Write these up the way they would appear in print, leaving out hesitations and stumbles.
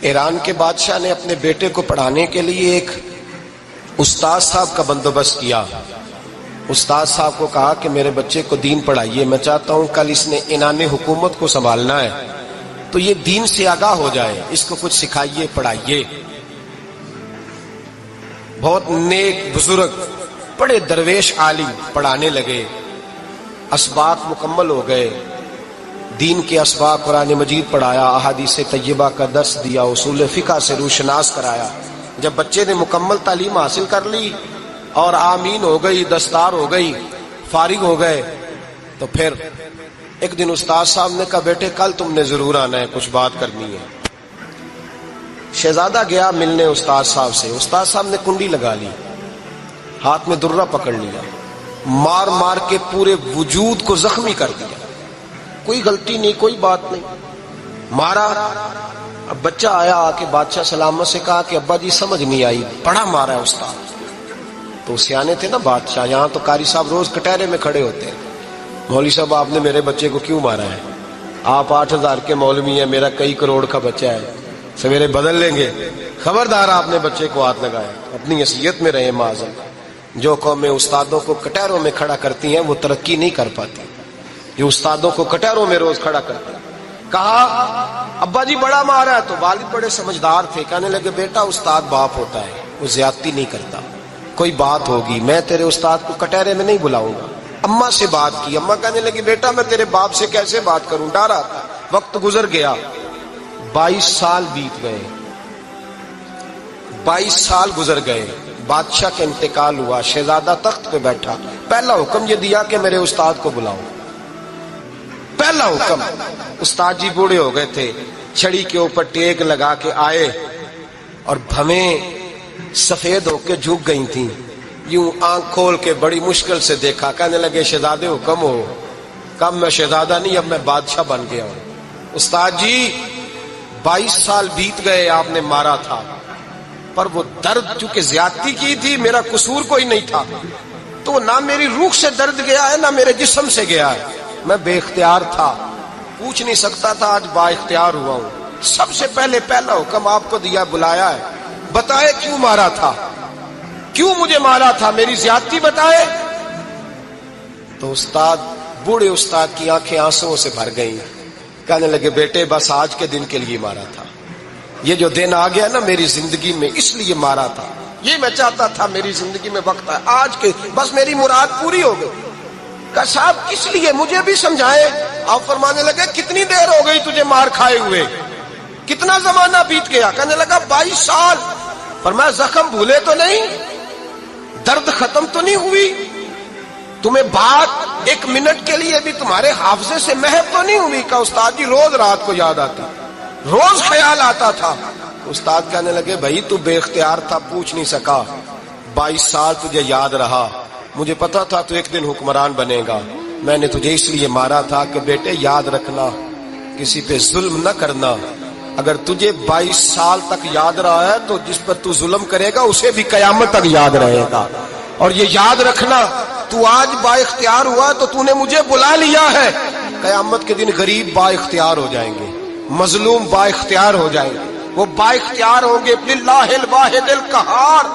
ایران کے بادشاہ نے اپنے بیٹے کو پڑھانے کے لیے ایک استاد صاحب کا بندوبست کیا. استاد صاحب کو کہا کہ میرے بچے کو دین پڑھائیے، میں چاہتا ہوں کل اس نے عنان حکومت کو سنبھالنا ہے تو یہ دین سے آگاہ ہو جائے، اس کو کچھ سکھائیے، پڑھائیے. بہت نیک بزرگ بڑے درویش عالم پڑھانے لگے، اسباق مکمل ہو گئے، دین کے اسباق قرآن مجید پڑھایا، احادیث طیبہ کا درس دیا، اصول فقہ سے روشناس کرایا. جب بچے نے مکمل تعلیم حاصل کر لی اور آمین ہو گئی، دستار ہو گئی، فارغ ہو گئے، تو پھر ایک دن استاد صاحب نے کہا بیٹے کل تم نے ضرور آنا ہے، کچھ بات کرنی ہے. شہزادہ گیا ملنے استاد صاحب سے. استاد صاحب نے کنڈی لگا لی، ہاتھ میں درہ پکڑ لیا، مار مار کے پورے وجود کو زخمی کر دیا. کوئی غلطی نہیں، کوئی بات نہیں، مارا. اب بچہ آیا آ کے بادشاہ سلامت سے کہا کہ ابا جی سمجھ نہیں آئی، بڑا مارا ہے استاد. تو سیانے تھے نا بادشاہ، یہاں تو قاری صاحب روز کٹہرے میں کھڑے ہوتے ہیں، مولوی صاحب آپ نے میرے بچے کو کیوں مارا ہے؟ آپ 8,000 کے مولوی ہیں، میرا کئی کروڑ کا بچہ ہے، سویرے بدل لیں گے. خبردار آپ نے بچے کو ہاتھ لگایا، اپنی حیثیت میں رہے معاذ. جو قومیں استادوں کو کٹہروں میں کھڑا کرتی ہیں وہ ترقی نہیں کر پاتی. جو استادوں کو کٹہروں میں روز کھڑا کرتے ہیں. کہا ابا جی بڑا مارا ہے، تو والد بڑے سمجھدار تھے، کہنے لگے بیٹا استاد باپ ہوتا ہے، وہ زیادتی نہیں کرتا، کوئی بات ہوگی میں تیرے استاد کو کٹہرے میں نہیں بلاؤں گا. اماں سے بات کی، اماں کہنے لگی بیٹا میں تیرے باپ سے کیسے بات کروں، ڈرا. وقت گزر گیا، 22 سال بیت گئے، 22 سال گزر گئے. بادشاہ کا انتقال ہوا، شہزادہ تخت پہ بیٹھا. پہلا حکم یہ دیا کہ میرے استاد کو بلاؤ. پہلا حکم. استاد جی بوڑھے ہو گئے تھے، چھڑی کے اوپر ٹیک لگا کے آئے اور بھویں سفید ہو کے جھک گئی تھیں. یوں آنکھ کھول کے بڑی مشکل سے دیکھا، کہنے لگے شہزادے حکم ہو. کم میں شہزادہ نہیں، اب میں بادشاہ بن گیا ہوں. استاد جی 22 سال بیت گئے، آپ نے مارا تھا، پر وہ درد چونکہ زیادتی کی تھی، میرا قصور کوئی نہیں تھا، تو نہ میری روح سے درد گیا ہے نہ میرے جسم سے گیا ہے. میں بے اختیار تھا، پوچھ نہیں سکتا تھا، آج با اختیار ہوا ہوں. سب سے پہلے پہلا حکم آپ کو دیا، بلایا ہے، بتائے کیوں مارا تھا، کیوں مجھے مارا تھا، میری زیادتی بتائے. تو استاد بوڑھے استاد کی آنکھیں آنسوؤں سے بھر گئیں. کہنے لگے بیٹے بس آج کے دن کے لیے مارا تھا، یہ جو دن آ گیا نا میری زندگی میں اس لیے مارا تھا، یہ میں چاہتا تھا میری زندگی میں وقت ہے، آج کے بس میری مراد پوری ہو گئی. کہ صاحب کس لیے، مجھے بھی سمجھائے. آپ فرمانے لگے کتنی دیر ہو گئی تجھے مار کھائے ہوئے، کتنا زمانہ بیت گیا. کہنے لگا 22 سال. فرمایا زخم بھولے تو نہیں، درد ختم تو نہیں ہوئی، تمہیں بات 1 منٹ کے لیے بھی تمہارے حافظے سے محو تو نہیں ہوئی. کہ استاد جی روز رات کو یاد آتی، روز خیال آتا تھا. استاد کہنے لگے بھائی تو بے اختیار تھا، پوچھ نہیں سکا، 22 سال تجھے یاد رہا، مجھے پتا تھا تو ایک دن حکمران بنے گا. میں نے تجھے اس لیے مارا تھا کہ بیٹے یاد رکھنا، کسی پہ ظلم نہ کرنا. اگر تجھے 22 سال تک یاد رہا ہے تو جس پر تو ظلم کرے گا اسے بھی قیامت تک یاد رہے گا. اور یہ یاد رکھنا تو آج با اختیار ہوا تو تو نے مجھے بلا لیا ہے، قیامت کے دن غریب با اختیار ہو جائیں گے، مظلوم با اختیار ہو جائیں گے. وہ با اختیار ہوں گے للہ الواحد القہار،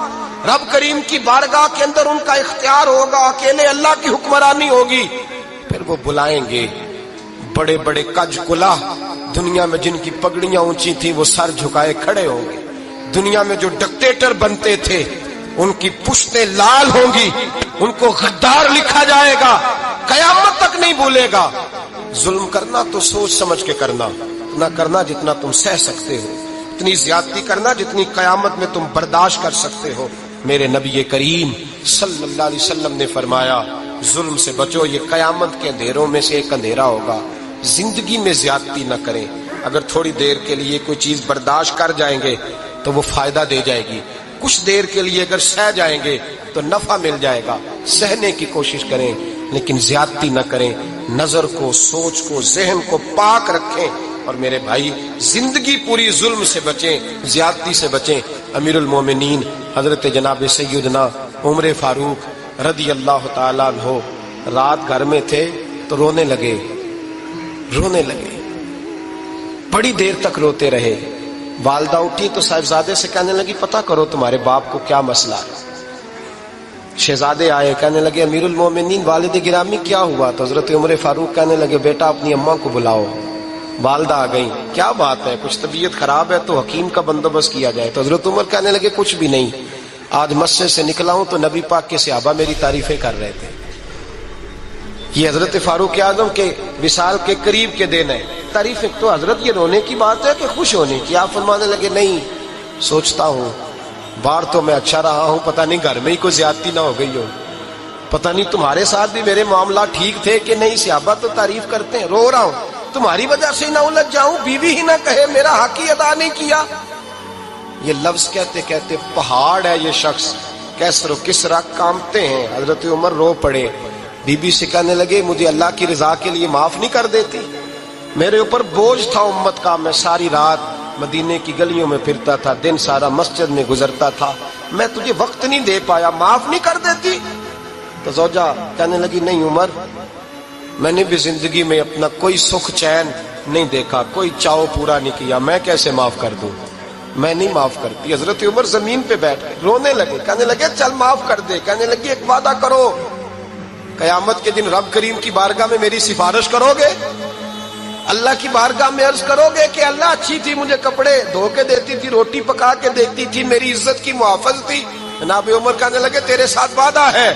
رب کریم کی بارگاہ کے اندر ان کا اختیار ہوگا، اکیلے اللہ کی حکمرانی ہوگی. پھر وہ بلائیں گے بڑے بڑے کج کلا، دنیا میں جن کی پگڑیاں اونچی تھیں وہ سر جھکائے کھڑے ہوں گے. دنیا میں جو ڈکٹیٹر بنتے تھے ان کی پشتیں لال ہوں گی، ان کو غدار لکھا جائے گا، قیامت تک نہیں بھولے گا. ظلم کرنا تو سوچ سمجھ کے کرنا، اتنا کرنا جتنا تم سہ سکتے ہو، اتنی زیادتی کرنا جتنی قیامت میں تم برداشت کر سکتے ہو. میرے نبی کریم صلی اللہ علیہ وسلم نے فرمایا ظلم سے بچو، یہ قیامت کے اندھیروں میں سے ایک اندھیرا ہوگا. زندگی میں زیادتی نہ کریں. اگر تھوڑی دیر کے لیے کوئی چیز برداشت کر جائیں گے تو وہ فائدہ دے جائے گی، کچھ دیر کے لیے اگر سہ جائیں گے تو نفع مل جائے گا. سہنے کی کوشش کریں لیکن زیادتی نہ کریں. نظر کو، سوچ کو، ذہن کو پاک رکھیں. اور میرے بھائی زندگی پوری ظلم سے بچیں، زیادتی سے بچیں. امیر المومنین حضرت جناب سیدنا عمر فاروق رضی اللہ تعالیٰ عنہ رات گھر میں تھے تو رونے لگے، بڑی دیر تک روتے رہے. والدہ اٹھی تو صاحبزادے سے کہنے لگی پتہ کرو تمہارے باپ کو کیا مسئلہ ہے۔ شہزادے آئے، کہنے لگے امیر المومنین والد گرامی کیا ہوا؟ تو حضرت عمر فاروق کہنے لگے بیٹا اپنی اماں کو بلاؤ۔ والدہ آ گئی، کیا بات ہے؟ کچھ طبیعت خراب ہے تو حکیم کا بندوبست کیا جائے۔ تو حضرت عمر کہنے لگے کچھ بھی نہیں، آج مسجد سے نکلا ہوں تو نبی پاک کے صحابہ میری تعریفیں کر رہے تھے۔ یہ حضرت فاروق اعظم کے وصال کے قریب کے دن ہے۔ تعریفیں تو حضرت یہ رونے کی بات ہے کہ خوش ہونے کی؟ آپ فرمانے لگے نہیں، سوچتا ہوں باہر تو میں اچھا رہا ہوں، پتہ نہیں گھر میں ہی کوئی زیادتی نہ ہو گئی ہو، پتہ نہیں تمہارے ساتھ بھی میرے معاملات ٹھیک تھے کہ نہیں، صحابہ تو تعریف کرتے ہیں، رو رہا ہوں تمہاری وجہ سے نہ الجھ جاؤں، بیوی ہی نہ کہے میرا حق ہی ادا نہیں کیا۔ یہ لفظ کہتے کہتے پہاڑ ہے یہ شخص، کیسر و کسرا کانپتے ہیں۔ حضرت عمر رو پڑے، بی بی سے کہنے لگے مجھے اللہ کی رضا کے لیے معاف نہیں کر دیتی؟ میرے اوپر بوجھ تھا امت کا، میں ساری رات مدینے کی گلیوں میں پھرتا تھا، دن سارا مسجد میں گزرتا تھا، میں تجھے وقت نہیں دے پایا، معاف نہیں کر دیتی؟ تو زوجہ کہنے لگی نہیں عمر، میں نے بھی زندگی میں اپنا کوئی سکھ چین نہیں دیکھا، کوئی چاؤ پورا نہیں کیا، میں کیسے معاف کر دوں؟ میں نہیں معاف کرتی۔ حضرت عمر زمین پہ بیٹھ گئے، رونے لگے، کہنے لگے چل معاف کر دے۔ کہنے لگی ایک وعدہ کرو، قیامت کے دن رب کریم کی بارگاہ میں میری سفارش کرو گے؟ اللہ کی بارگاہ میں عرض کرو گے کہ اللہ اچھی تھی، مجھے کپڑے دھو کے دیتی تھی، روٹی پکا کے دیتی تھی، میری عزت کی محافظ تھی؟ جناب عمر کہنے لگے تیرے ساتھ وعدہ ہے،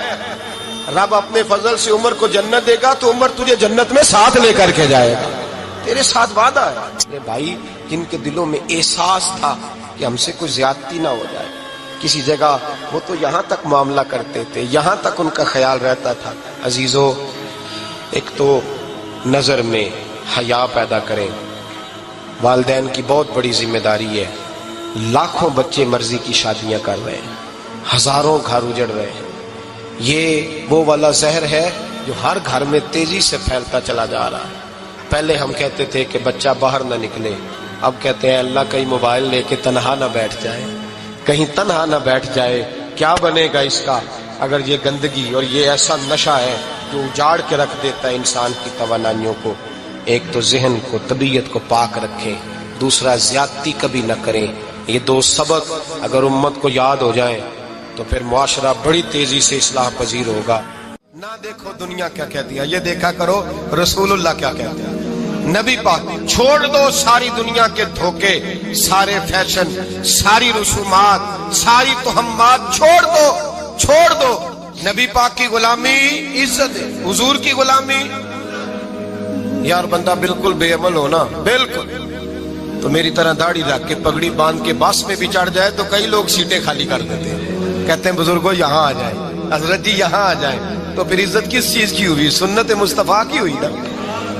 رب اپنے فضل سے عمر کو جنت دے گا تو عمر تجھے جنت میں ساتھ لے کر کے جائے گا، تیرے ساتھ وعدہ ہے۔ میرے بھائی جن کے دلوں میں احساس تھا کہ ہم سے کوئی زیادتی نہ ہو جائے کسی جگہ، وہ تو یہاں تک معاملہ کرتے تھے، یہاں تک ان کا خیال رہتا تھا۔ عزیزو، ایک تو نظر میں حیا پیدا کریں، والدین کی بہت بڑی ذمہ داری ہے۔ لاکھوں بچے مرضی کی شادیاں کر رہے ہیں، ہزاروں گھر اجڑ رہے ہیں، یہ وہ والا زہر ہے جو ہر گھر میں تیزی سے پھیلتا چلا جا رہا ہے۔ پہلے ہم کہتے تھے کہ بچہ باہر نہ نکلے، اب کہتے ہیں اللہ کہیں موبائل لے کے تنہا نہ بیٹھ جائے، کہیں تنہا نہ بیٹھ جائے، کیا بنے گا اس کا اگر یہ گندگی اور یہ ایسا نشہ ہے جو اجاڑ کے رکھ دیتا ہے انسان کی توانائیوں کو۔ ایک تو ذہن کو، طبیعت کو پاک رکھیں، دوسرا زیادتی کبھی نہ کریں۔ یہ دو سبق اگر امت کو یاد ہو جائیں تو پھر معاشرہ بڑی تیزی سے اصلاح پذیر ہوگا۔ نہ دیکھو دنیا کیا کہتی ہے، یہ دیکھا کرو رسول اللہ کیا کہتے ہیں۔ نبی پاک چھوڑ دو ساری دنیا کے دھوکے، سارے فیشن، ساری رسومات، ساری تہمات چھوڑ دو۔ نبی پاک کی غلامی عزت ہے، حضور کی غلامی۔ یار بندہ بالکل بے عمل ہونا، بالکل تو میری طرح داڑھی رکھ کے پگڑی باندھ کے بس میں بھی چڑھ جائے تو کئی لوگ سیٹیں خالی کر دیتے ہیں، کہتے ہیں بزرگوں یہاں آ جائیں، حضرت جی یہاں آ جائیں، تو پھر عزت کس چیز کی ہوئی؟ سنت مصطفیٰ کی ہوئی نا،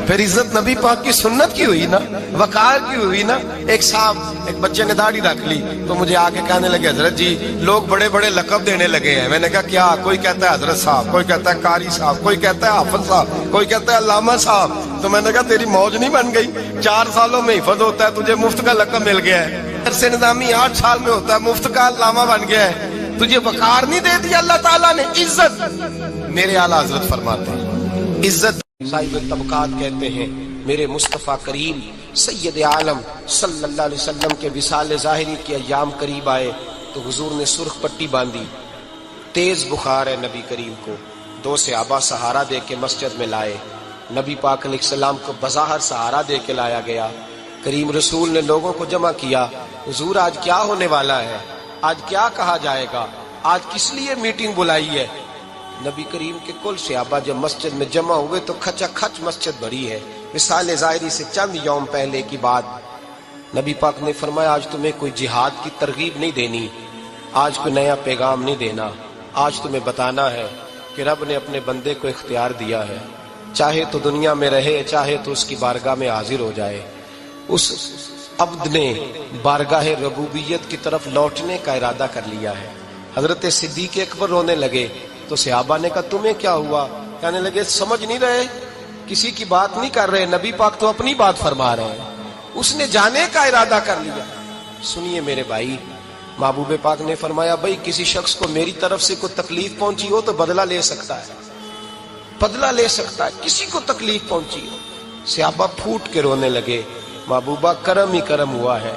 پھر عزت نبی پاک کی سنت کی ہوئی نا، وقار کی ہوئی نا۔ ایک صاحب، ایک بچے نے داڑھی رکھ لی تو مجھے آ کے کہنے لگے حضرت جی لوگ بڑے بڑے لقب دینے لگے ہیں۔ میں نے کہا کیا؟ کوئی کہتا ہے حضرت صاحب، کوئی کہتا ہے قاری صاحب، کوئی کہتا ہے حافظ صاحب، کوئی کہتا ہے علامہ صاحب۔ تو میں نے کہا تیری موج نہیں بن گئی؟ 4 سالوں میں حفظ ہوتا ہے، تجھے مفت کا لقب مل گیا ہے، عرصے نظامی 8 سال میں ہوتا ہے، مفت کا علامہ بن گیا ہے، تجھے وقار نہیں دے دیا اللہ تعالیٰ نے؟ عزت، میرے اعلیٰ حضرت فرماتے ہیں عزت صاحب طبقات کہتے ہیں۔ میرے مصطفیٰ کریم سید عالم صلی اللہ علیہ وسلم کے وصال ظاہری کے ایام قریب آئے تو حضور نے سرخ پٹی باندھی، تیز بخار ہے نبی کریم کو، 2 صحابہ سہارا دے کے مسجد میں لائے، نبی پاک علیہ السلام کو بظاہر سہارا دے کے لایا گیا۔ کریم رسول نے لوگوں کو جمع کیا، حضور آج کیا ہونے والا ہے، آج کیا کہا جائے گا، آج کس لیے میٹنگ بلائی ہے؟ نبی کریم کے کل صحابہ جب مسجد میں جمع ہوئے تو کھچا کھچ مسجد بھری ہے۔ وصال ظاہری سے چند یوم پہلے کی بات، نبی پاک نے فرمایا آج تمہیں کوئی جہاد کی ترغیب نہیں دینی، آج کوئی نیا پیغام نہیں دینا، آج تمہیں بتانا ہے کہ رب نے اپنے بندے کو اختیار دیا ہے، چاہے تو دنیا میں رہے، چاہے تو اس کی بارگاہ میں حاضر ہو جائے۔ اس عبد نے بارگاہ ربوبیت کی طرف لوٹنے کا ارادہ کر لیا ہے۔ حضرت صدیق اکبر رونے لگے تو صحابہ نے کہا تمہیں کیا ہوا؟ کہنے لگے سمجھ نہیں رہے، کسی کی بات نہیں کر رہے، نبی پاک تو اپنی بات فرما رہے ہیں، اس نے جانے کا ارادہ کر لیا۔ سنیے میرے بھائی، محبوب پاک نے فرمایا بھائی کسی شخص کو میری طرف سے کوئی تکلیف پہنچی ہو تو بدلہ لے سکتا ہے، بدلہ لے سکتا ہے، کسی کو تکلیف پہنچی ہو۔ صحابہ پھوٹ کے رونے لگے، محبوبہ کرم ہی کرم ہوا ہے،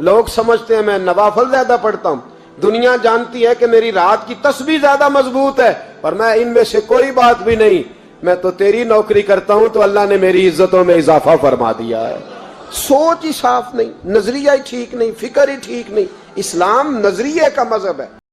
لوگ سمجھتے ہیں میں نوافل زیادہ پڑھتا ہوں، دنیا جانتی ہے کہ میری رات کی تسبیح زیادہ مضبوط ہے، اور میں ان میں سے کوئی بات بھی نہیں، میں تو تیری نوکری کرتا ہوں تو اللہ نے میری عزتوں میں اضافہ فرما دیا ہے۔ سوچ ہی صاف نہیں، نظریہ ہی ٹھیک نہیں، فکر ہی ٹھیک نہیں۔ اسلام نظریے کا مذہب ہے۔